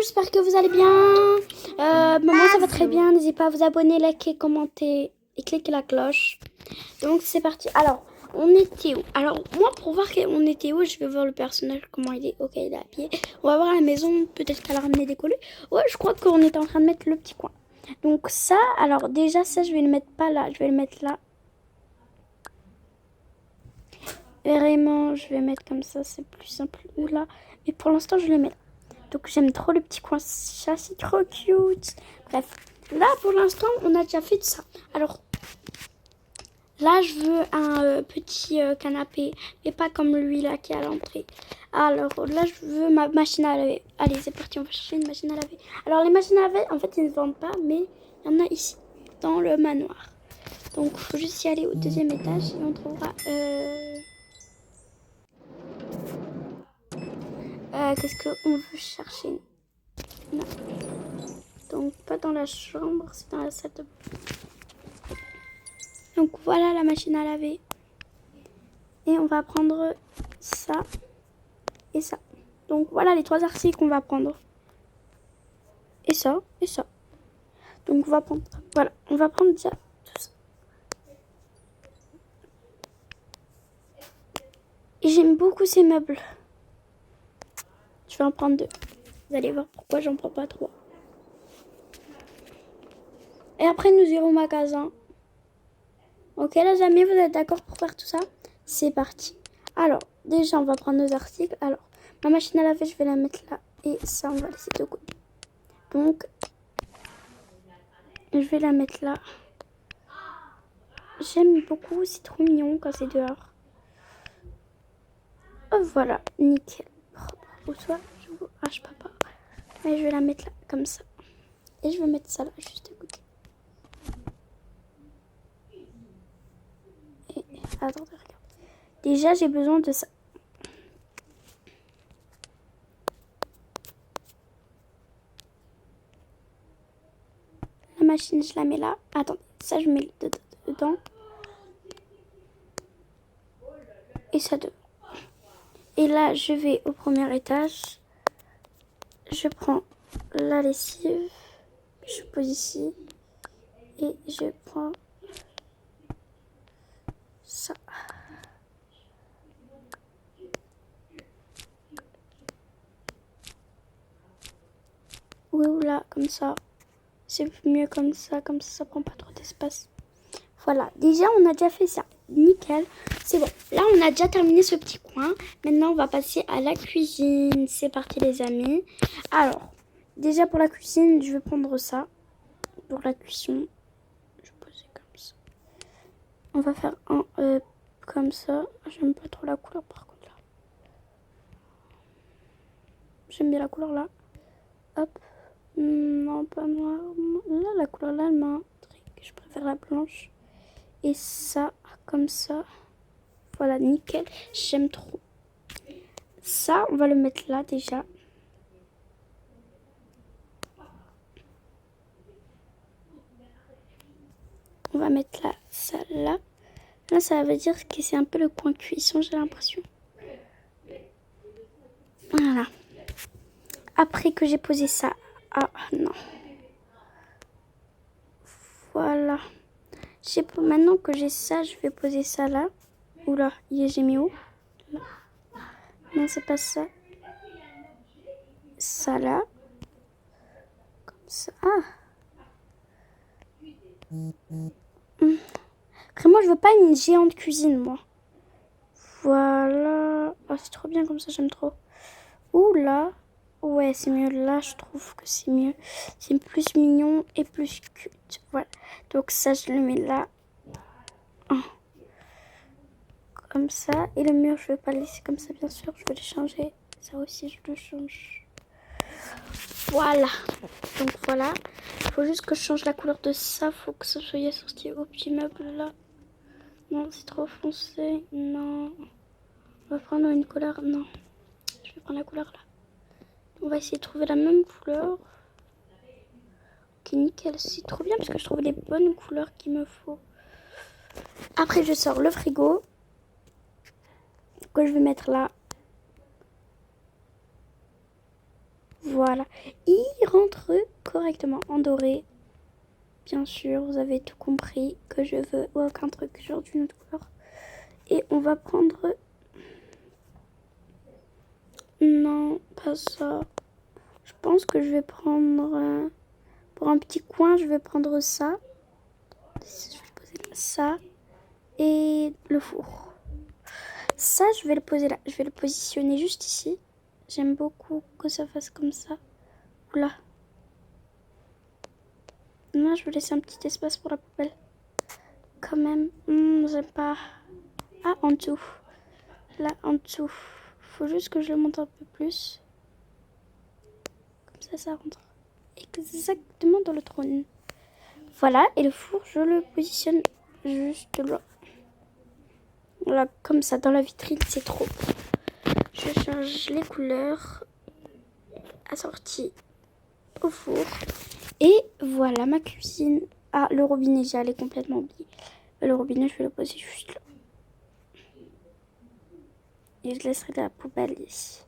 j'espère que vous allez bien. Moi, ça va très bien. N'hésitez pas à vous abonner, liker, commenter et cliquer la cloche. Donc, c'est parti. Alors, on était où? Alors, moi, pour voir on était où, je vais voir le personnage, comment il est. Ok, il est habillé. On va voir la maison. Peut-être qu'elle a ramené des colis. Ouais, je crois qu'on était en train de mettre le petit coin. Donc, ça, alors, déjà, ça, je vais le mettre pas là. Je vais le mettre là. Vraiment, je vais mettre comme ça. C'est plus simple. Ou là. Mais pour l'instant, je le mets là. Donc j'aime trop le petit coin chat, c'est trop cute. Bref, là pour l'instant on a déjà fait de ça. Alors là je veux un petit canapé, mais pas comme lui là qui est à l'entrée. Alors là je veux ma machine à laver. Allez c'est parti, on va chercher une machine à laver. Alors les machines à laver en fait ils ne vendent pas, mais il y en a ici dans le manoir. Donc il faut juste y aller au deuxième étage et on trouvera... qu'est-ce qu'on veut chercher? Non. Donc pas dans la chambre, c'est dans la salle de bain. Donc voilà la machine à laver. Et on va prendre ça et ça. Donc voilà les trois articles qu'on va prendre. Et ça, et ça. Donc on va prendre, voilà, on va prendre déjà tout ça. Et j'aime beaucoup ces meubles. Je vais en prendre deux. Vous allez voir pourquoi j'en prends pas trois. Et après nous irons au magasin. Ok les amis, vous êtes d'accord pour faire tout ça? C'est parti. Alors, déjà on va prendre nos articles. Alors, ma machine à laver, je vais la mettre là. Et ça, on va laisser de côté. Donc, je vais la mettre là. J'aime beaucoup, c'est trop mignon quand c'est dehors. Oh, voilà, nickel. Ou soit, je vous... Ah, je peux pas. Mais je vais la mettre là, comme ça. Et je vais mettre ça là, juste à côté. Et attendez, regarde. Déjà, j'ai besoin de ça. La machine, je la mets là. Attendez, ça, je mets dedans. Et ça devant. Et là, je vais au premier étage. Je prends la lessive. Je pose ici. Et je prends ça. Ou là, comme ça. C'est mieux comme ça prend pas trop d'espace. Voilà, déjà on a déjà fait ça. Nickel, c'est bon. Là on a déjà terminé ce petit coin. Maintenant on va passer à la cuisine. C'est parti les amis. Alors, déjà pour la cuisine, je vais prendre ça. Pour la cuisson, je vais poser comme ça. On va faire un comme ça. J'aime pas trop la couleur par contre là. J'aime bien la couleur là. Hop. Non, pas noir. Là, la couleur là, elle m'intrigue. Je préfère la blanche. Et ça, comme ça. Voilà, nickel. J'aime trop. Ça, on va le mettre là déjà. On va mettre là, ça là. Là, ça veut dire que c'est un peu le coin cuisson, j'ai l'impression. Voilà. Après que j'ai posé ça. Ah, non. Voilà. Maintenant que j'ai ça, je vais poser ça là. Oula, j'ai mis où? Là. Non, c'est pas ça. Ça là. Comme ça. Ah. Après, moi, je veux pas une géante cuisine, moi. Voilà. Oh, c'est trop bien comme ça, j'aime trop. Ouh là. Ouais, c'est mieux là, je trouve que c'est mieux. C'est plus mignon et plus cute. Voilà. Donc ça, je le mets là. Oh. Comme ça. Et le mur, je vais pas le laisser comme ça, bien sûr. Je vais le changer. Ça aussi, je le change. Voilà. Donc voilà. Il faut juste que je change la couleur de ça. Faut que ça soit associé au petit meuble là. Non, c'est trop foncé. Non. On va prendre une couleur. Non. Je vais prendre la couleur là. On va essayer de trouver la même couleur. Ok, nickel. C'est trop bien parce que je trouve les bonnes couleurs qu'il me faut. Après, je sors le frigo. Que je vais mettre là. Voilà. Il rentre correctement en doré. Bien sûr, vous avez tout compris que je veux aucun truc genre d'une autre couleur. Et on va prendre... Non, pas ça. Je pense que je vais prendre... Pour un petit coin, je vais prendre ça. Je vais poser là. Ça. Et le four. Ça, je vais le poser là. Je vais le positionner juste ici. J'aime beaucoup que ça fasse comme ça. Oula. Non, je vais laisser un petit espace pour la poubelle. Quand même. J'aime pas. Ah, en dessous. Là, en dessous. Faut juste que je le monte un peu plus. Comme ça rentre exactement dans le trône. Voilà, et le four, je le positionne juste là. Voilà, comme ça, dans la vitrine, c'est trop. Je change les couleurs. Assorties au four. Et voilà ma cuisine. Ah, le robinet, j'ai allé complètement oublier. Le robinet, je vais le poser juste là. Et je laisserai la poubelle ici.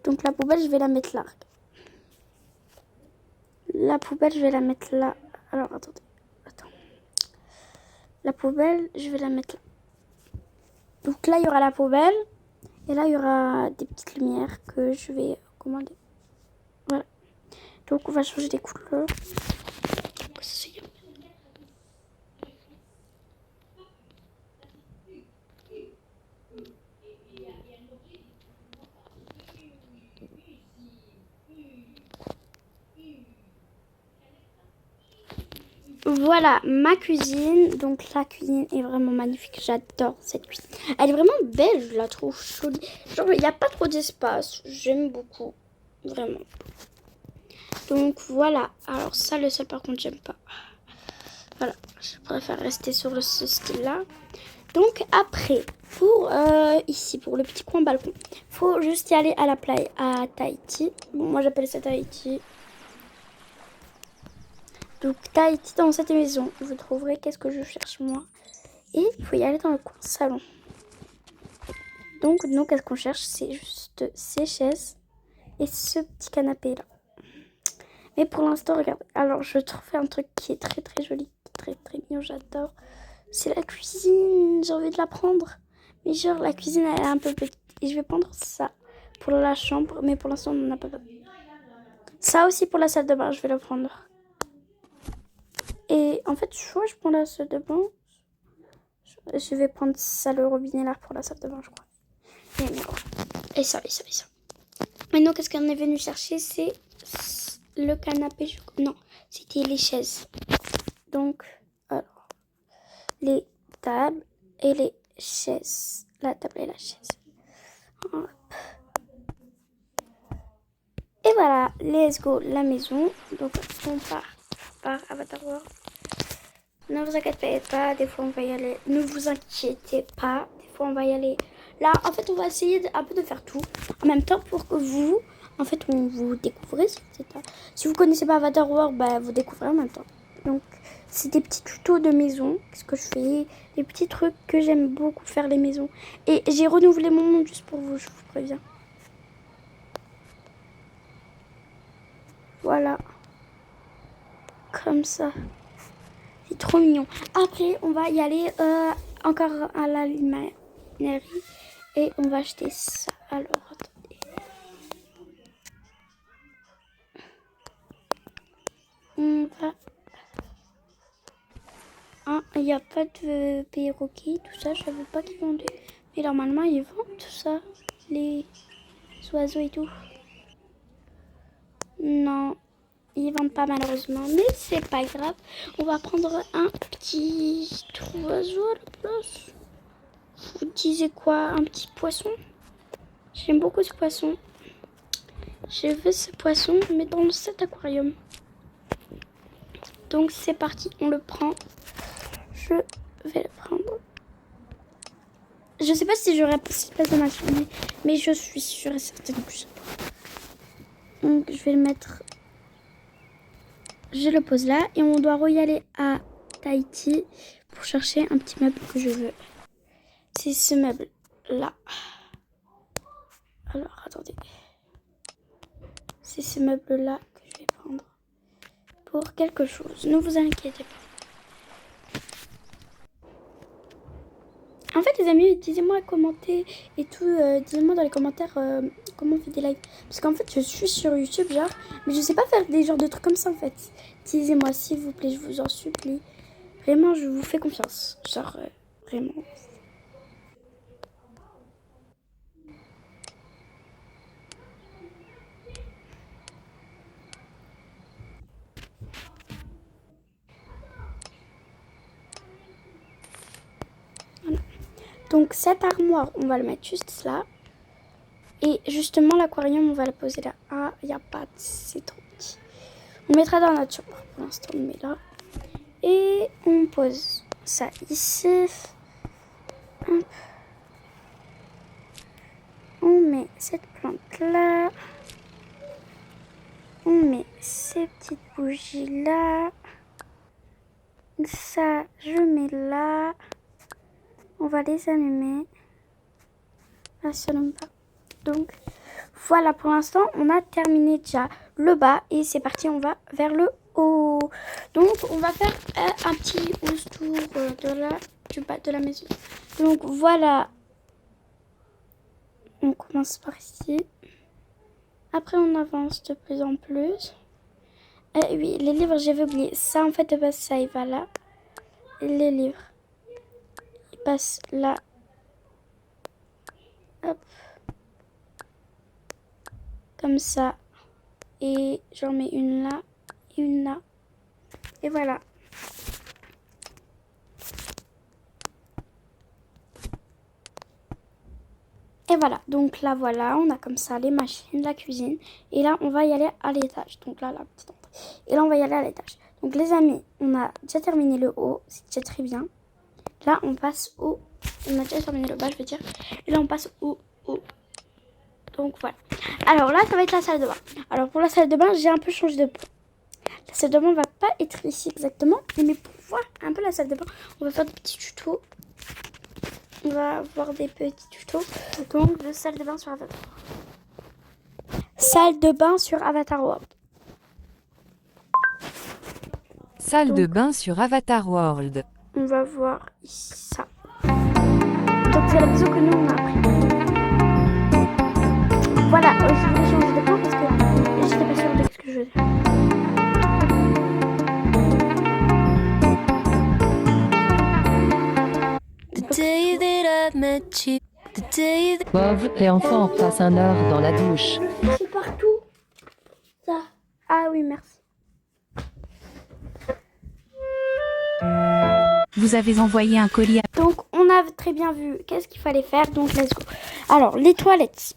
Donc la poubelle, je vais la mettre là. La poubelle, je vais la mettre là. Alors, attendez. Attends. La poubelle, je vais la mettre là. Donc là, il y aura la poubelle. Et là, il y aura des petites lumières que je vais commander. Voilà. Donc, on va changer des couleurs. Voilà ma cuisine. Donc la cuisine est vraiment magnifique. J'adore cette cuisine. Elle est vraiment belle, je la trouve jolie. Genre, il n'y a pas trop d'espace. J'aime beaucoup. Vraiment. Donc voilà. Alors ça, le sol par contre, j'aime pas. Voilà. Je préfère rester sur ce style-là. Donc après, pour ici, pour le petit coin balcon, faut juste y aller à la plage à Tahiti. Bon, moi j'appelle ça Tahiti. Donc Tahiti dans cette maison, vous trouverez qu'est-ce que je cherche moi. Et il faut y aller dans le coin salon. Donc nous, qu'est-ce qu'on cherche? C'est juste ces chaises et ce petit canapé là. Mais pour l'instant, regardez. Alors je trouve un truc qui est très très joli, très très mignon, j'adore. C'est la cuisine, j'ai envie de la prendre. Mais genre la cuisine elle est un peu petite. Et je vais prendre ça pour la chambre, mais pour l'instant on n'en a pas besoin. Ça aussi pour la salle de bain, je vais le prendre. Et en fait, soit je prends la salle de bain. Je vais prendre ça, le robinet là pour la salle de bain, je crois. Et ça. Maintenant, qu'est-ce qu'on est venu chercher? C'est le canapé. Non, c'était les chaises. Donc, alors, les tables et les chaises. La table et la chaise. Hop. Et voilà, let's go, la maison. Donc, on part par Avatar World. Ne vous inquiétez pas, des fois on va y aller. Ne vous inquiétez pas, des fois on va y aller. Là, en fait, on va essayer un peu de faire tout en même temps pour que vous, en fait, vous découvrez. Si vous connaissez pas Avatar World, bah, vous découvrez en même temps. Donc, c'est des petits tutos de maison. Qu'est-ce que je fais? Des petits trucs que j'aime beaucoup faire les maisons. Et j'ai renouvelé mon nom juste pour vous, je vous préviens. Voilà. Comme ça. C'est trop mignon. Après, on va y aller encore à la luminerie. Et on va acheter ça. Alors, attendez. On va... Ah, il n'y a pas de perroquet, tout ça. Je savais pas qu'ils vendaient. Mais normalement, ils vendent tout ça. Les oiseaux et tout. Non. Ils vendent pas malheureusement. Mais c'est pas grave. On va prendre un petit oiseau à la place. Vous disiez quoi? Un petit poisson? J'aime beaucoup ce poisson. Je veux ce poisson, mais dans cet aquarium. Donc c'est parti, on le prend. Je vais le prendre. Je sais pas si j'aurai cette place de ma famille, mais je suis sûre et certaine que je... Donc je vais le mettre. Je le pose là et on doit y aller à Tahiti pour chercher un petit meuble que je veux. C'est ce meuble là. Alors attendez. c'est ces meubles-là que je vais prendre pour quelque chose. Ne vous inquiétez pas. En fait, les amis, dites-moi à commenter et tout. Dites-moi dans les commentaires comment on fait des lives. Parce qu'en fait, je suis sur YouTube, genre, mais je sais pas faire des genres de trucs comme ça, en fait. Dites-moi, s'il vous plaît, je vous en supplie. Vraiment, je vous fais confiance. Genre, vraiment. Voilà. Donc, cette armoire, on va le mettre juste là. Et justement, l'aquarium, on va le poser là. Ah, il n'y a pas de... C'est trop petit. On mettra dans notre chambre. Pour l'instant, on le met là. Et on pose ça ici. Hop. On met cette plante là. On met ces petites bougies là. Ça, je mets là. On va les allumer. Là, ça n'allume pas. Donc, voilà, pour l'instant, on a terminé déjà le bas. Et c'est parti, on va vers le haut. Donc, on va faire un petit 11 tours du bas de la maison. Donc, voilà. On commence par ici. Après, on avance de plus en plus. Oui, les livres, j'avais oublié. Ça, en fait, de base, ça, il va là. Les livres, ils passent là. Hop. Comme ça. Et j'en mets une là et une là. Et voilà. Et voilà, donc là voilà, on a comme ça les machines, la cuisine. Et là, on va y aller à l'étage. Donc là, la petite entrée. Et là, on va y aller à l'étage. Donc les amis, on a déjà terminé le haut. C'est déjà très bien. Là, on passe au... On a déjà terminé le bas, je veux dire. Et là, on passe au haut. Donc voilà. Alors là, ça va être la salle de bain. Alors pour la salle de bain, j'ai un peu changé de plan. La salle de bain va pas être ici exactement. Mais pour voir un peu la salle de bain, on va faire des petits tutos. On va voir des petits tutos. Donc, de salle de bain sur Avatar. Salle de bain sur Avatar World. Salle de bain sur Avatar World. On va voir ici ça. Donc, c'est la maison que nous, on a appris. Voilà, je voulais changer de plan parce que j'étais pas sûre de ce que je faisais. Pauvre et enfant passe un heure dans la douche. C'est partout. Ça. Ah oui, merci. Vous avez envoyé un colis à... Donc, on a très bien vu qu'est-ce qu'il fallait faire. Donc, let's go. Alors, les toilettes.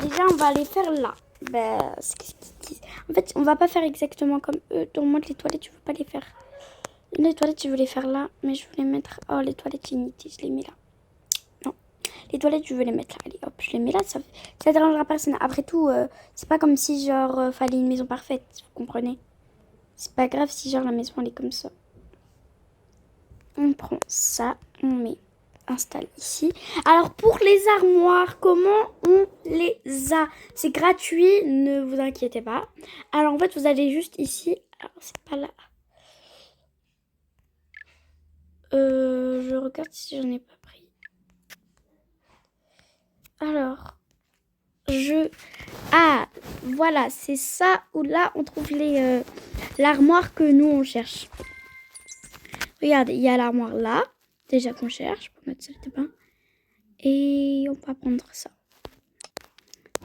Déjà, on va les faire là. C'est ce qu'ils disent. En fait, on va pas faire exactement comme eux. Donc, moi, les toilettes, je veux pas les faire. Les toilettes, je veux les faire là. Mais je veux les mettre... Oh, les toilettes inutiles, je les mets là. Non. Les toilettes, je veux les mettre là. Allez, hop, je les mets là. Ça dérangera personne. Après tout, c'est pas comme si, genre, fallait une maison parfaite. Vous comprenez? C'est pas grave si, genre, la maison, elle est comme ça. On prend ça, on installe ici. Alors pour les armoires, comment on les a? C'est gratuit, ne vous inquiétez pas. Alors en fait, vous allez juste ici. Alors c'est pas là. Je regarde si j'en ai pas pris. Alors, ah, voilà, c'est ça où là on trouve l'armoire que nous on cherche. Regardez, il y a l'armoire là, déjà qu'on cherche pour notre salle de bain. Et on va prendre ça.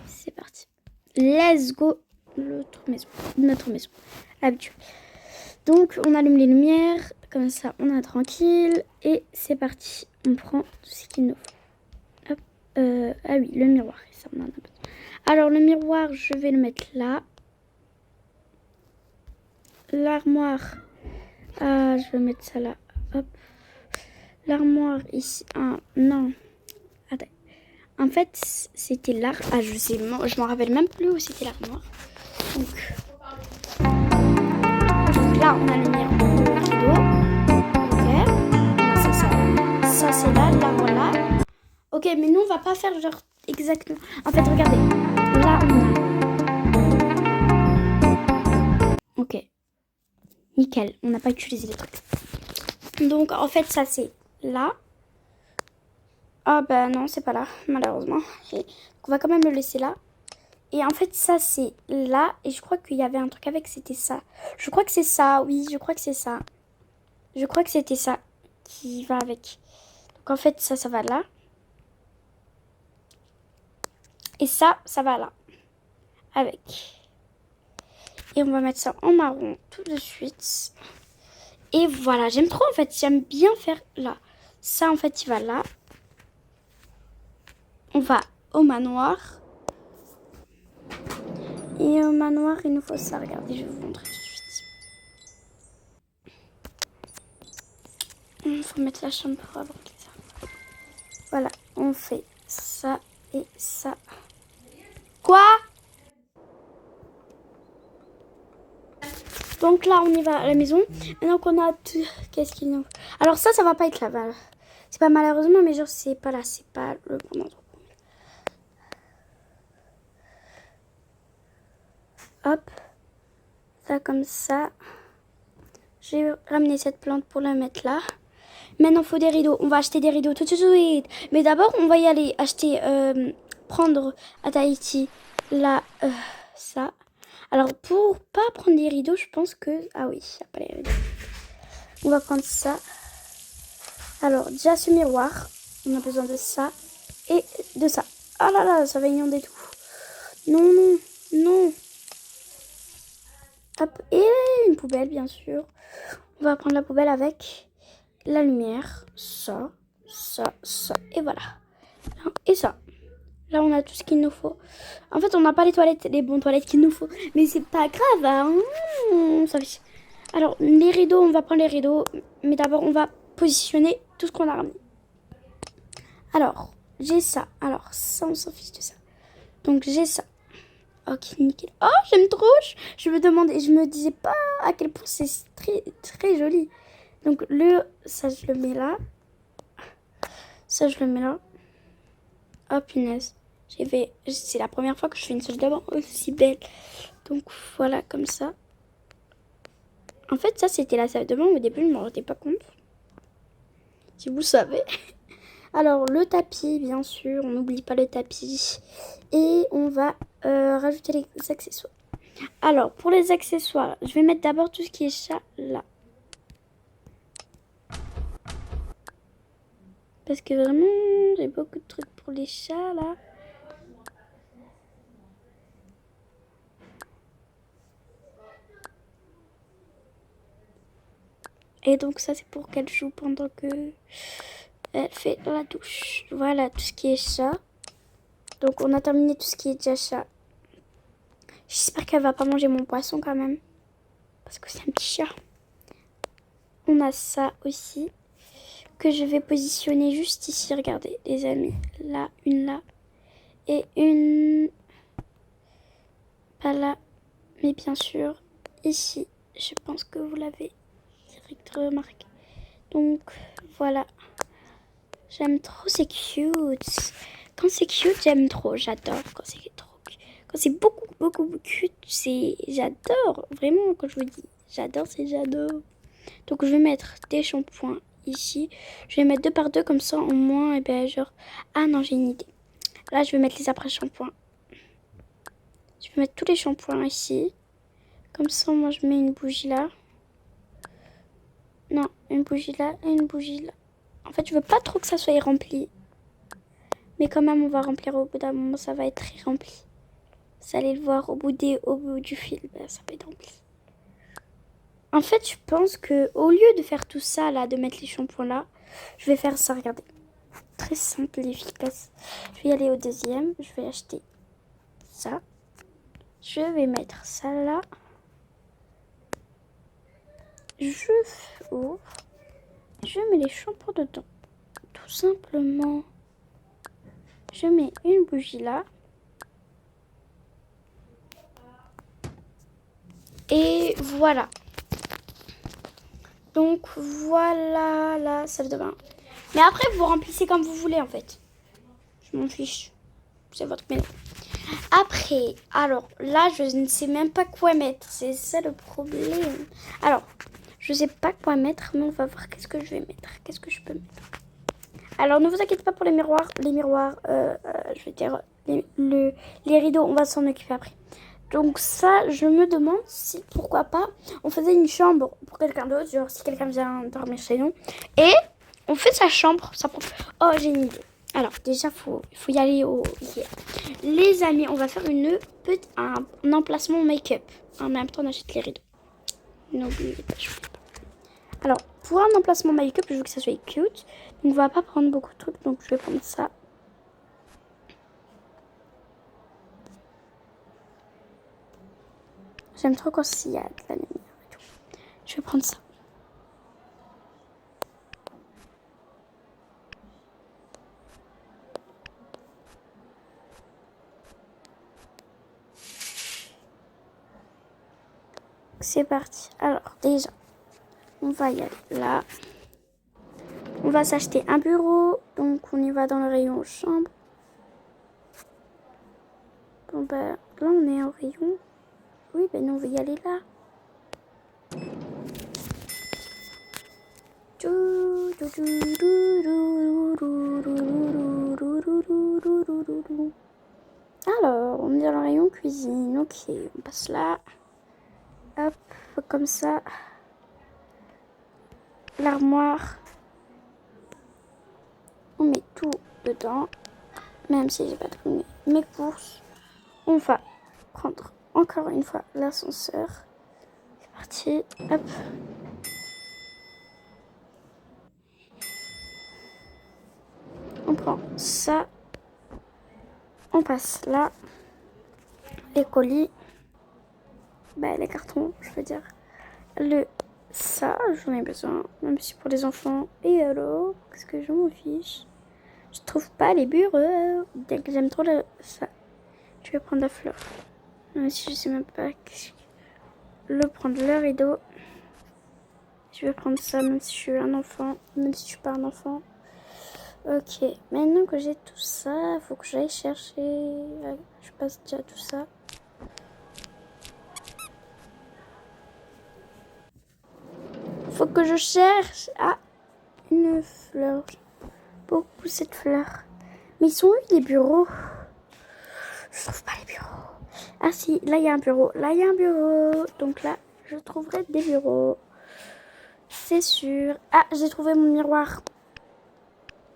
C'est parti. Let's go. Notre maison. Habituelle. Donc, on allume les lumières. Comme ça, on est tranquille. Et c'est parti. On prend tout ce qu'il nous faut. Hop. Ah oui, le miroir. Ça, on en a besoin. Alors, le miroir, je vais le mettre là. L'armoire... Ah, je vais mettre ça là. Hop. L'armoire ici. Ah, non. Attends. En fait, c'était là. Ah, je m'en rappelle même plus où c'était l'armoire. Donc là, on a le rideau. Ok. Ça c'est là. L'armoire là. Ok, mais nous, on va pas faire genre exactement. En fait, regardez. Là, on a Nickel, on n'a pas utilisé les trucs. Donc en fait ça c'est là. Ah bah non, c'est pas là, malheureusement. Donc, on va quand même le laisser là. Et en fait ça c'est là. Et je crois qu'il y avait un truc avec, c'était ça. Je crois que c'est ça, oui, je crois que c'est ça. Je crois que c'était ça qui va avec. Donc en fait ça va là. Et ça va là. Avec. Et on va mettre ça en marron tout de suite. Et voilà, j'aime trop en fait, j'aime bien faire là. Ça en fait il va là. On va au manoir. Et au manoir il nous faut ça, regardez, je vais vous montrer tout de suite. Il faut mettre la chambre pour avoir ça. Voilà, on fait ça et ça. Quoi? Donc là, on y va à la maison. Maintenant qu'on a tout... Qu'est-ce qu'il nous... Alors ça va pas être là. Bah, c'est pas malheureusement, mais genre, c'est pas là. C'est pas le bon endroit. Hop. Ça comme ça. J'ai ramené cette plante pour la mettre là. Maintenant, il faut des rideaux. On va acheter des rideaux tout de suite. Mais d'abord, on va y aller acheter... prendre à Tahiti là, ça. Alors, pour pas prendre des rideaux, je pense que... Ah oui, il n'y a pas les rideaux. On va prendre ça. Alors, déjà ce miroir. On a besoin de ça. Et de ça. Ah là là, ça va inonder tout. Non, non, non. Hop. Et une poubelle, bien sûr. On va prendre la poubelle avec la lumière. Ça, ça, ça. Et voilà. Et ça. Là, on a tout ce qu'il nous faut. En fait, on n'a pas les toilettes, les bonnes toilettes qu'il nous faut. Mais c'est pas grave, hein. Ça fait... Alors, les rideaux, on va prendre les rideaux. Mais d'abord, on va positionner tout ce qu'on a ramené. Alors, j'ai ça. Alors, ça, on s'en fiche de ça. Donc, j'ai ça. Ok, nickel. Oh, j'aime trop. Je me demandais, je me disais pas à quel point c'est très, très joli. Donc, ça, je le mets là. Ça, je le mets là. Oh, punaise. C'est la première fois que je fais une salle de bain aussi belle. Donc voilà, comme ça. En fait, ça c'était la salle de bain. Au début, je ne m'en rendais pas compte. Si vous savez. Alors, le tapis, bien sûr. On n'oublie pas le tapis. Et on va rajouter les accessoires. Alors, pour les accessoires, je vais mettre d'abord tout ce qui est chat là. Parce que vraiment, j'ai beaucoup de trucs pour les chats là. Et donc ça c'est pour qu'elle joue pendant que elle fait la douche. Voilà tout ce qui est chat. Donc on a terminé tout ce qui est déjà chat. J'espère qu'elle va pas manger mon poisson quand même. Parce que c'est un petit chat. On a ça aussi. Que je vais positionner juste ici. Regardez les amis. Là, une là. Et une... Pas là. Mais bien sûr ici. Je pense que vous l'avez remarqué. Donc voilà. J'aime trop, c'est cute. Quand c'est cute, j'aime trop. J'adore quand c'est trop cute. Quand c'est beaucoup, beaucoup cute, j'adore. Vraiment, quand je vous dis j'adore, c'est j'adore. Donc je vais mettre des shampoings ici. Je vais mettre 2 par 2 comme ça, au moins, et ben genre... Ah non, j'ai une idée. Là, je vais mettre les après-shampoings. Je vais mettre tous les shampoings ici. Comme ça, moi, je mets une bougie là. Non, une bougie là et une bougie là. En fait, je veux pas trop que ça soit rempli. Mais quand même, on va remplir au bout d'un moment, ça va être très rempli. Vous allez le voir au bout du fil, ben, ça va être rempli. En fait, je pense que au lieu de faire tout ça là, de mettre les shampoings là, je vais faire ça, regardez. Très simple et efficace. Je vais y aller au deuxième, je vais acheter ça. Je vais mettre ça là. Je ouvre. Je mets les shampoings dedans. Tout simplement. Je mets une bougie là. Et voilà. Donc voilà la salle de bain. Mais après, vous remplissez comme vous voulez en fait. Je m'en fiche. C'est votre maison. Après, alors là, je ne sais même pas quoi mettre. C'est ça le problème. Alors, je sais pas quoi mettre, mais on va voir qu'est-ce que je vais mettre. Qu'est-ce que je peux mettre. Alors, ne vous inquiétez pas pour les miroirs. Les miroirs, je veux dire, les rideaux, on va s'en occuper après. Donc ça, je me demande si, pourquoi pas, on faisait une chambre pour quelqu'un d'autre. Genre, si quelqu'un vient dormir chez nous. Et on fait sa chambre. Oh, j'ai une idée. Alors, déjà, faut y aller au Ikea. Les amis, on va faire un emplacement make-up. En même temps, on achète les rideaux. N'oubliez pas, je vous dis pas. Alors, pour un emplacement make-up, je veux que ça soit cute. Donc, on va pas prendre beaucoup de trucs. Donc, je vais prendre ça. J'aime trop quand il y a de la lumière et tout. Je vais prendre ça. C'est parti. Alors, déjà, on va y aller là. On va s'acheter un bureau. Donc, on y va dans le rayon chambre. Bon, bah, là, on est au rayon. Oui, ben, nous, on va y aller là. Alors, on est dans le rayon cuisine. Ok, on passe là. Hop, comme ça. L'armoire. On met tout dedans. Même si j'ai pas terminé mes courses. On va prendre encore une fois l'ascenseur. C'est parti. Hop. On prend ça. On passe là. Les colis. Les cartons, je veux dire. Ça, j'en ai besoin. Même si pour les enfants. Et alors, qu'est-ce que je m'en fiche? Je trouve pas les bureaux. Bien que j'aime trop ça. Je vais prendre la fleur. Même si je sais même pas. Prendre le rideau. Je vais prendre ça même si je suis un enfant. Même si je suis pas un enfant. Ok. Maintenant que j'ai tout ça, faut que j'aille chercher. Je passe déjà tout ça. Faut que je cherche. Ah, une fleur. Beaucoup cette fleur. Mais ils sont où les bureaux? Je trouve pas les bureaux. Ah si, là il y a un bureau. Là il y a un bureau. Donc là, je trouverai des bureaux. C'est sûr. Ah, j'ai trouvé mon miroir.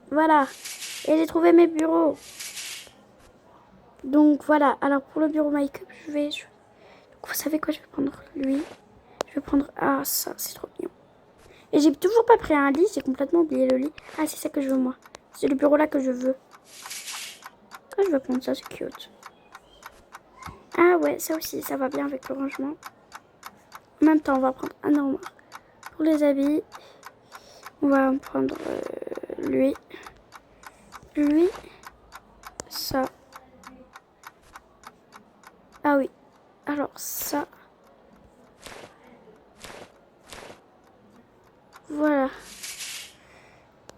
Voilà. Et j'ai trouvé mes bureaux. Donc voilà. Alors pour le bureau make-up, Donc, vous savez quoi, je vais prendre lui. Je vais prendre... Ah, ça, c'est trop mignon. Et j'ai toujours pas pris un lit. J'ai complètement oublié le lit. Ah, c'est ça que je veux, moi. C'est le bureau là que je veux. Ah, je vais prendre ça, c'est cute. Ah ouais, ça aussi, ça va bien avec le rangement. En même temps, on va prendre un armoire. Pour les habits, on va prendre lui. Lui. Ça. Ah oui. Alors, ça. Voilà.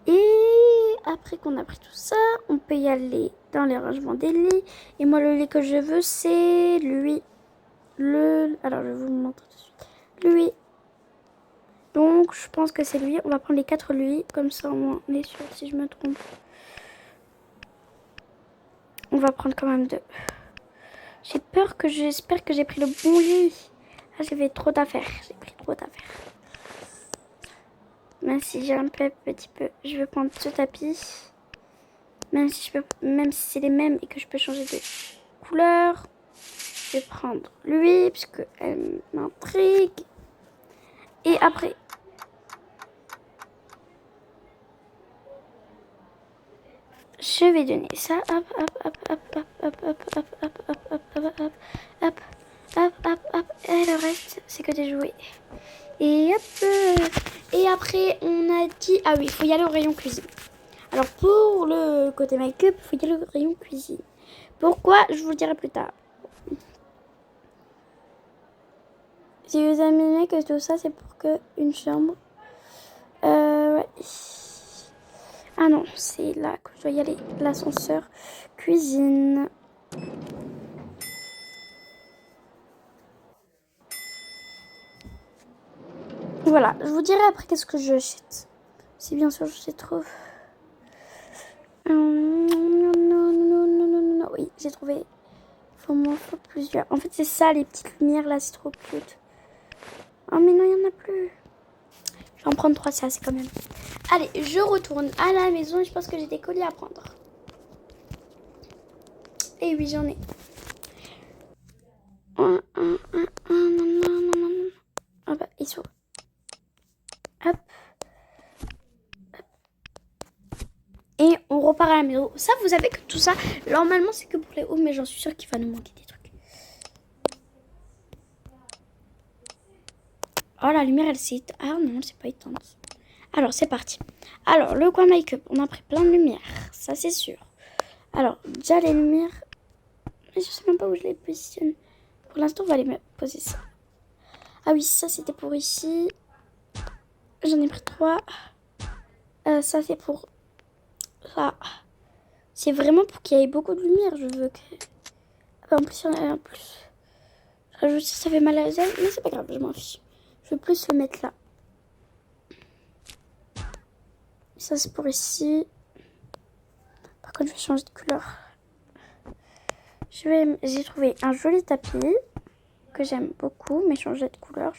Et après qu'on a pris tout ça, on peut y aller dans les rangements des lits. Et moi, le lit que je veux, c'est lui. Alors, je vais vous montrer tout de suite. Lui. Donc, je pense que c'est lui. On va prendre les 4 lui. Comme ça, au moins, on est sûr si je me trompe. On va prendre quand même 2. J'espère que j'ai pris le bon lit. Ah, j'ai trop d'affaires. J'ai pris trop d'affaires. Même si j'ai un petit peu, je vais prendre ce tapis. Même si c'est les mêmes et que je peux changer de couleur. Je vais prendre lui, puisque elle m'intrigue. Et après, je vais donner ça. Hop, hop, hop, hop, hop, hop, hop, hop, hop, hop, hop, hop, hop, hop, hop, hop, hop. Et le reste, c'est que des jouets. Et hop. Et après, on a dit... Ah oui, il faut y aller au rayon cuisine. Alors, pour le côté make-up, il faut y aller au rayon cuisine. Pourquoi? Je vous le dirai plus tard. Si vous imaginez que tout ça, c'est pour une chambre. Ouais. Ah non, c'est là que je dois y aller. L'ascenseur cuisine. voilà, je vous dirai après qu'est-ce que j'achète. Si bien sûr je les trouve. Non. Oui, j'ai trouvé. Faut plusieurs. En fait, c'est ça, les petites lumières là, c'est trop cute. Oh, mais non, il n'y en a plus. Je vais en prendre 3, c'est assez quand même. Allez, je retourne à la maison et je pense que j'ai des colis à prendre. Et oui, j'en ai. Non. Ah bah, ils sont. Hop. Et on repart à la maison. Ça, vous savez que tout ça, normalement, c'est que pour les hauts, mais j'en suis sûre qu'il va nous manquer des trucs. Oh, la lumière, elle s'est... Ah non, elle s'est pas éteinte. Alors, c'est parti. Alors, le coin make-up, on a pris plein de lumière. Ça, c'est sûr. Alors, déjà, les lumières... Mais je sais même pas où je les positionne. Pour l'instant, on va les poser ça. Ah oui, ça, c'était pour ici. J'en ai pris 3. Ça, c'est pour... Ça. C'est vraiment pour qu'il y ait beaucoup de lumière. Je veux que... En plus, en plus... Je rajoute ça fait mal à les yeux, mais c'est pas grave, je m'en fiche. Je veux plus le mettre là. Ça, c'est pour ici. Par contre, je vais changer de couleur. J'ai trouvé un joli tapis que j'aime beaucoup, mais changement de couleur.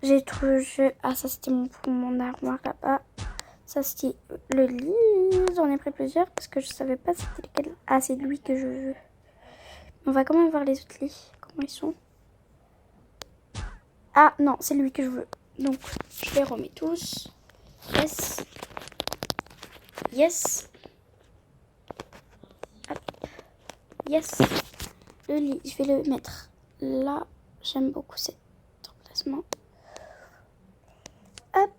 J'ai trouvé... Ah, ça, c'était pour mon armoire là-bas. Ça, c'était le lit. J'en ai pris plusieurs parce que je savais pas c'était lequel. Ah, c'est lui que je veux. On va quand même voir les autres lits. Comment ils sont. Ah, non, c'est lui que je veux. Donc, je les remets tous. Yes. Yes. Hop. Yes. Le lit, je vais le mettre là. J'aime beaucoup cet emplacement. Hop.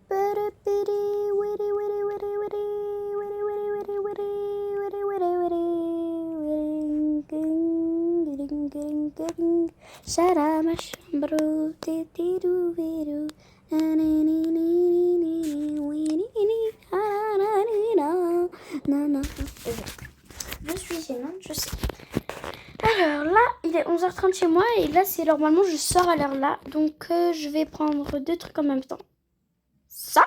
Sarà ma chambre te tiru viru. Je suis gênante, je sais. Alors là, il est 11h30 chez moi et là, c'est normalement, je sors à l'heure là. Donc, je vais prendre 2 trucs en même temps. Ça.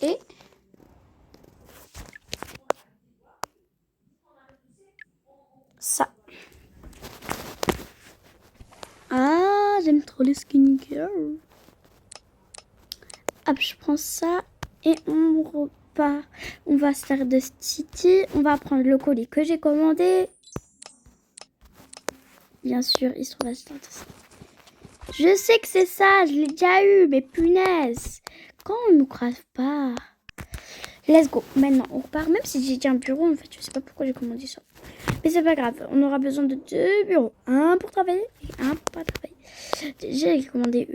Et... ça. Ah, j'aime trop les skincare. Hop, je prends ça et on repart. On va se faire de City. On va prendre le colis que j'ai commandé. Bien sûr, il se trouve à cette ça. Je sais que c'est ça, je l'ai déjà eu, mais punaise. Quand on ne crave pas. Let's go. Maintenant, on repart. Même si j'ai déjà un bureau, en fait, je sais pas pourquoi j'ai commandé ça. Mais c'est pas grave. On aura besoin de 2 bureaux. Un pour travailler et un pour pas travailler. J'ai commandé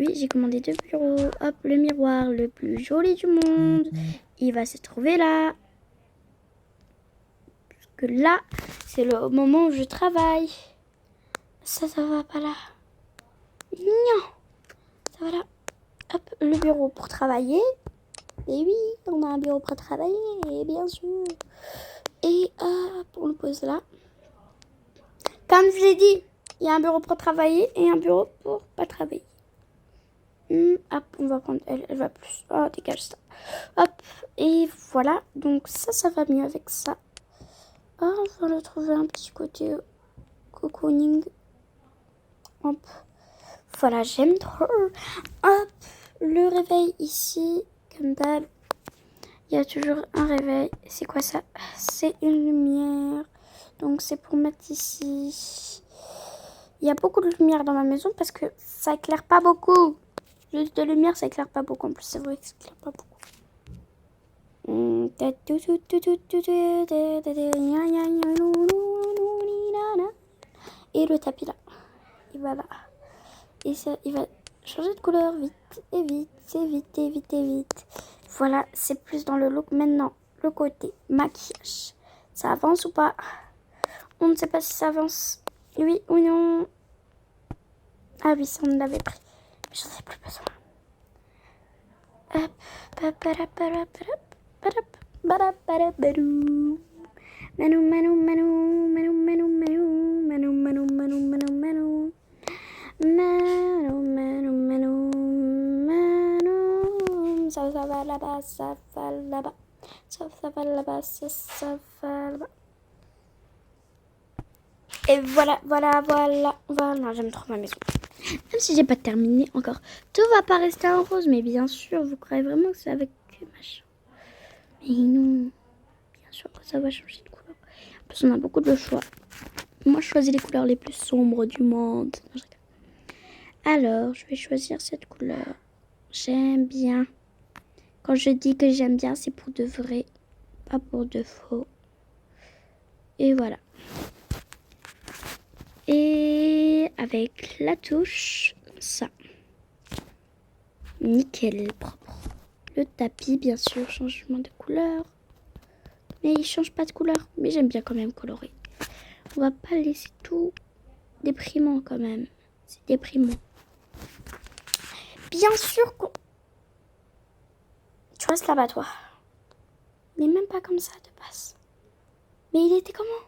2 bureaux. Hop, le miroir le plus joli du monde. Il va se trouver là. Parce que là, c'est le moment où je travaille. Ça va pas là. Non. Ça va là. Hop, le bureau pour travailler. Et oui, on a un bureau pour travailler, bien sûr. Et hop, on le pose là. Comme je l'ai dit, il y a un bureau pour travailler et un bureau pour pas travailler. Hop, on va prendre elle va plus. Oh, dégage ça. Hop, et voilà. Donc ça va mieux avec ça. Oh, on va le trouver un petit côté cocooning. Hop. Voilà, j'aime trop. Hop, le réveil ici, comme d'hab. Il y a toujours un réveil. C'est quoi ça? C'est une lumière. Donc c'est pour mettre ici. Il y a beaucoup de lumière dans ma maison parce que ça éclaire pas beaucoup. Juste de lumière, ça éclaire pas beaucoup. En plus, c'est vrai que ça éclaire pas beaucoup. Et le tapis là. Et voilà. Et ça, il va changer de couleur vite et vite. C'est vite et vite et vite. Voilà, c'est plus dans le look. Maintenant, le côté maquillage. Ça avance ou pas? On ne sait pas si ça avance. Oui ou non. Ah oui, ça on l'avait pris. Mais j'en ai plus besoin. Hop, là-bas, ça va là-bas. Ça va là-bas, ça va là-bas. Et voilà. J'aime trop ma maison. Même si j'ai pas terminé encore. Tout va pas rester en rose, mais bien sûr, vous croyez vraiment que c'est avec machin. Mais non. Bien sûr que ça va changer de couleur. En plus, on a beaucoup de choix. Moi, je choisis les couleurs les plus sombres du monde. Alors, je vais choisir cette couleur. J'aime bien. Quand je dis que j'aime bien, c'est pour de vrai, pas pour de faux. Et voilà. Et avec la touche, ça. Nickel, propre. Le tapis, bien sûr, changement de couleur. Mais il change pas de couleur. Mais j'aime bien quand même colorer. On va pas laisser tout déprimant quand même. C'est déprimant. Bien sûr qu'on... Tu restes là-bas, toi. Il est même pas comme ça de base. Mais il était comment?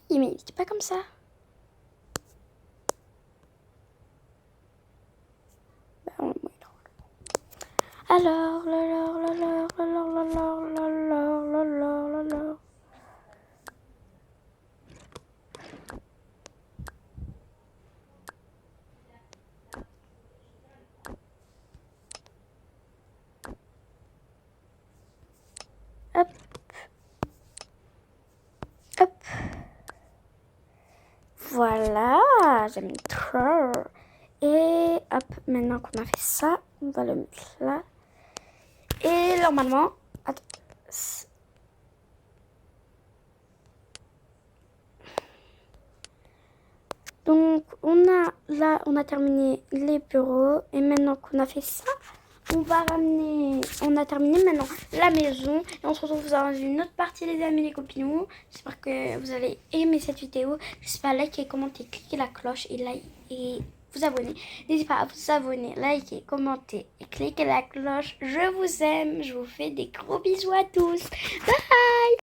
Oui, mais il était pas comme ça. Alors. Hop. Hop. Voilà, j'aime trop. Et hop, maintenant qu'on a fait ça, on va le mettre là. Et normalement, attends. Donc on a terminé les bureaux et maintenant qu'on a fait ça, on a terminé maintenant la maison et on se retrouve dans une autre partie les amis, les copinous. J'espère que vous allez aimer cette vidéo. N'hésitez pas à liker, commenter, cliquer la cloche et vous abonner. N'hésitez pas à vous abonner, liker, commenter et cliquer la cloche. Je vous aime, je vous fais des gros bisous à tous. Bye.